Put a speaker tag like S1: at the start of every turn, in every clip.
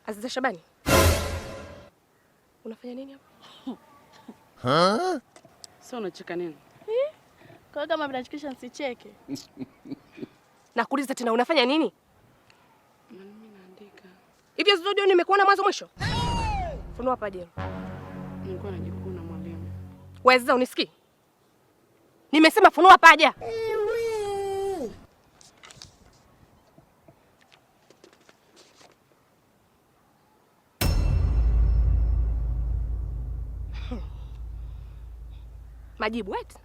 S1: Aziza Shabani, unafanya nini hapa?
S2: Sasa unacheka nini?
S3: Kwa kama mnachekesha nsicheke.
S1: Nakuuliza tena unafanya nini?
S2: Mimi naandika.
S1: Hivi studio nimekuona mwanzo mwisho? Funua hapa jeu.
S2: Nilikuwa najikuna mwalimu.
S1: Waweza unisikii? Nimesema funua paja. Majibu eti?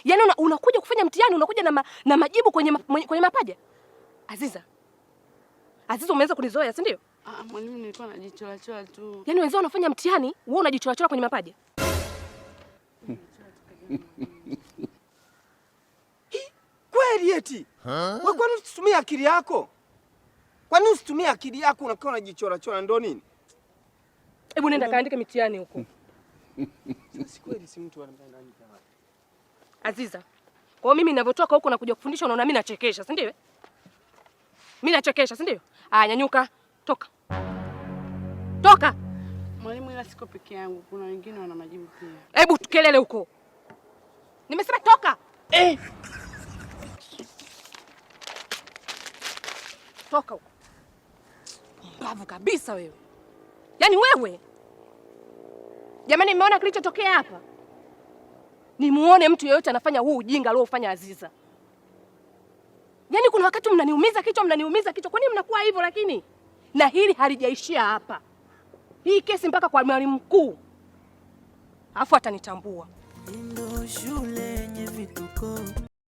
S1: Yaani unakuja kufanya mtihani unakuja na majibu kwenye mapaja? Aziza. Aziza umeanza kunizoea, si ndio?
S2: Mwalimu nilikuwa najichola tu.
S1: Yaani wenzao wanafanya mtihani, wewe unajichola kwenye mapaja?
S4: Kweli eti? Wewe kwani usitumie akili yako? Kwani usitumie akili yako unakaa unajichola ndo nini?
S1: Hebu nenda kaandike mitihani huko.
S4: Si kweli si mtu anaandika wapi?
S1: Aziza. Kwa mimi ninavyotoka huko na kuja kufundisha unaona mimi nachekesha, si ndio? Mimi nachekesha, si ndio? Nyanyuka, toka. Toka.
S2: Mwalimu, ila siko peke yangu, kuna wengine wana majibu pia.
S1: Hebu kelele huko. Nimesema toka. Toka huko. Mbavu kabisa wewe. Yaani wewe. Jamani, mmeona kilichotokea hapa? Nimuone mtu yeyote anafanya huu ujinga aliofanya Aziza. Yaani kuna wakati mnaniumiza kichwa. Kwa nini mnakuwa hivyo lakini? Na hili halijaishia hapa. Hii kesi mpaka kwa mwalimu mkuu. Alafu atanitambua.
S5: Ndio shule yenye vituko.